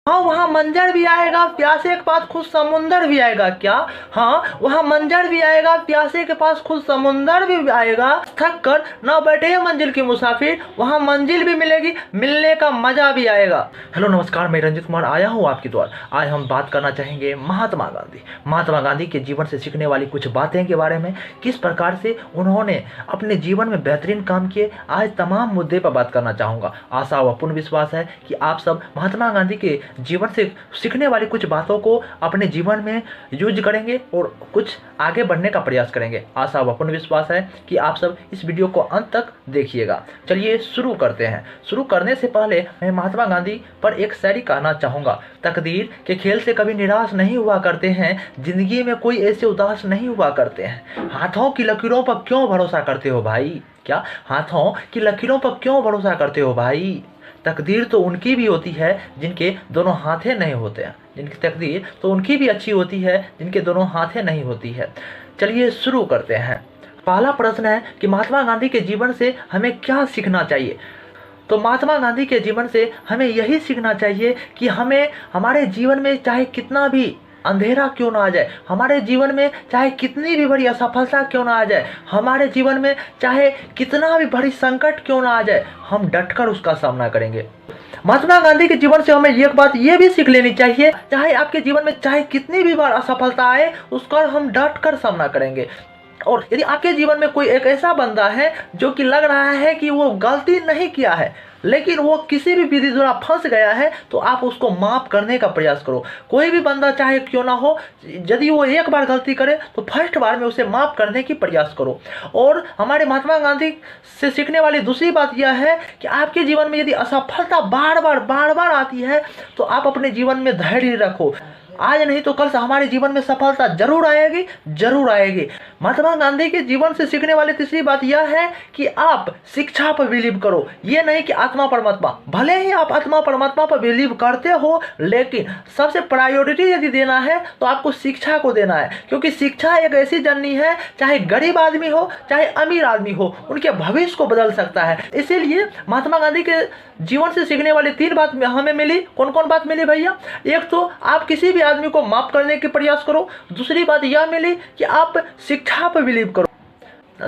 हाँ वहाँ मंजर भी आएगा, प्यासे के पास खुद समुंदर भी आएगा। क्या? हाँ वहाँ मंजर भी आएगा, प्यासे के पास खुद समुंदर भी आएगा। थक कर ना बैठे मंजिल की मुसाफिर, वहाँ मंजिल भी मिलेगी, मिलने का मजा भी आएगा। हेलो नमस्कार, मैं रंजित कुमार आया हूँ आपके द्वार। आज हम बात करना चाहेंगे महात्मा गांधी। महात्मा गांधी के जीवन से सीखने वाली कुछ बातें के बारे में, किस प्रकार से उन्होंने अपने जीवन में बेहतरीन काम किए, आज तमाम मुद्दे पर बात करना चाहूँगा। आशा व पूर्ण विश्वास है कि आप सब महात्मा गांधी के जीवन से सीखने वाली कुछ बातों को अपने जीवन में यूज करेंगे और कुछ आगे बढ़ने का प्रयास करेंगे। आशा व पूर्ण विश्वास है कि आप सब इस वीडियो को अंत तक देखिएगा। चलिए शुरू करते हैं। शुरू करने से पहले मैं महात्मा गांधी पर एक शायरी कहना चाहूँगा। तकदीर के खेल से कभी निराश नहीं हुआ करते हैं, जिंदगी में कोई ऐसे उदास नहीं हुआ करते हैं। हाथों की लकीरों पर क्यों भरोसा करते हो भाई? क्या? हाथों की लकीरों पर क्यों भरोसा करते हो भाई? तकदीर तो उनकी भी होती है जिनके दोनों हाथे नहीं होते हैं। जिनकी तकदीर तो उनकी भी अच्छी होती है जिनके दोनों हाथे नहीं होती है। चलिए शुरू करते हैं। पहला प्रश्न है कि महात्मा गांधी के जीवन से हमें क्या सीखना चाहिए। तो महात्मा गांधी के जीवन से हमें यही सीखना चाहिए कि हमें हमारे जीवन में चाहे कितना भी अंधेरा क्यों ना आ जाए, हमारे जीवन में चाहे कितनी भी बड़ी असफलता क्यों ना आ जाए, हमारे जीवन में चाहे कितना भी बड़ी संकट क्यों ना आ जाए, हम डटकर उसका सामना करेंगे। महात्मा गांधी के जीवन से हमें एक बात ये भी सीख लेनी चाहिए, चाहे आपके जीवन में चाहे कितनी भी बार असफलता आए, उसका हम डटकर सामना करेंगे। और यदि आपके जीवन में कोई एक ऐसा बंदा है जो कि लग रहा है कि वो गलती नहीं किया है, लेकिन वो किसी भी विधि द्वारा फंस गया है, तो आप उसको माफ़ करने का प्रयास करो। कोई भी बंदा चाहे क्यों ना हो, यदि वो एक बार गलती करे तो फर्स्ट बार में उसे माफ़ करने की प्रयास करो। और हमारे महात्मा गांधी से सीखने वाली दूसरी बात यह है कि आपके जीवन में यदि असफलता बार बार आती है, तो आप अपने जीवन में धैर्य रखो। आज नहीं तो कल से हमारे जीवन में सफलता जरूर आएगी, जरूर आएगी। महात्मा गांधी के जीवन से सीखने वाली तीसरी बात यह है कि आप शिक्षा पर बिलीव करो। ये नहीं कि आत्मा परमात्मा, भले ही आप आत्मा परमात्मा पर बिलीव करते हो, लेकिन सबसे प्रायोरिटी यदि देना है तो आपको शिक्षा को देना है। क्योंकि शिक्षा एक ऐसी जननी है, चाहे गरीब आदमी हो चाहे अमीर आदमी हो, उनके भविष्य को बदल सकता है। इसीलिए महात्मा गांधी के जीवन से सीखने वाली तीन बात हमें मिली। कौन कौन बात मिली भैया? एक तो आप किसी भी आदमी को माफ करने के प्रयास करो। दूसरी बात यह मिली कि आप शिक्षा पर बिलीव करो।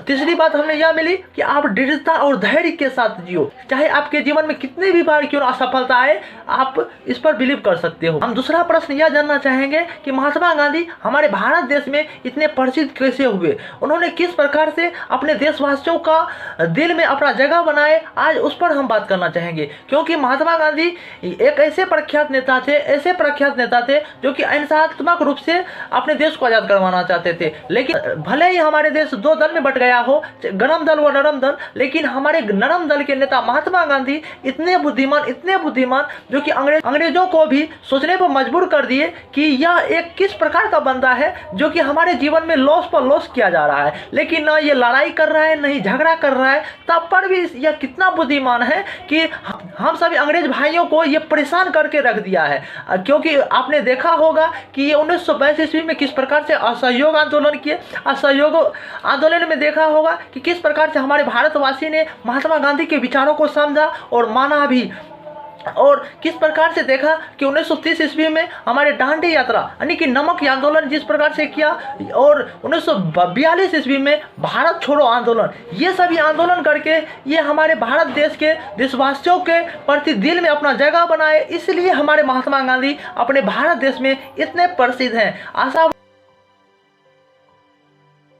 तीसरी बात हमें यह मिली कि आप दृढ़ता और धैर्य के साथ जियो। चाहे आपके जीवन में कितनी भी बार क्यों असफलता आए, आप इस पर बिलीव कर सकते हो। हम दूसरा प्रश्न यह जानना चाहेंगे कि महात्मा गांधी हमारे भारत देश में इतने प्रसिद्ध कैसे हुए, उन्होंने किस प्रकार से अपने देशवासियों का दिल में अपना जगह बनाए, आज उस पर हम बात करना चाहेंगे। क्योंकि महात्मा गांधी एक ऐसे प्रख्यात नेता थे जो कि अहिंसात्मक रूप से अपने देश को आज़ाद करवाना चाहते थे। लेकिन भले ही हमारे देश दो दल में गया हो, गरम दल व नरम दल, लेकिन हमारे नरम दल के नेता महात्मा गांधी इतने बुद्धिमान जो कि अंग्रेजों को भी सोचने पर मजबूर कर दिए कि यह एक किस प्रकार का बंदा है जो कि हमारे जीवन में लॉस पर लॉस किया जा रहा है, लेकिन ना ये लड़ाई कर रहा है, नहीं झगड़ा कर रहा है, तब पर भी यह कितना बुद्धिमान है कि हम सभी अंग्रेज भाइयों को ये परेशान करके रख दिया है। क्योंकि आपने देखा होगा कि ये 1922 ईस्वी में किस प्रकार से असहयोग आंदोलन किए। असहयोग आंदोलन में देखा होगा कि किस प्रकार से हमारे भारतवासी ने महात्मा गांधी के विचारों को समझा और माना भी, और किस प्रकार से देखा कि 1930 ईस्वी में हमारे दांडी यात्रा यानी कि नमक आंदोलन जिस प्रकार से किया, और 1942 ईस्वी में भारत छोड़ो आंदोलन, ये सभी आंदोलन करके ये हमारे भारत देश के देशवासियों के प्रति दिल में अपना जगह बनाए। इसलिए हमारे महात्मा गांधी अपने भारत देश में इतने प्रसिद्ध हैं। आशा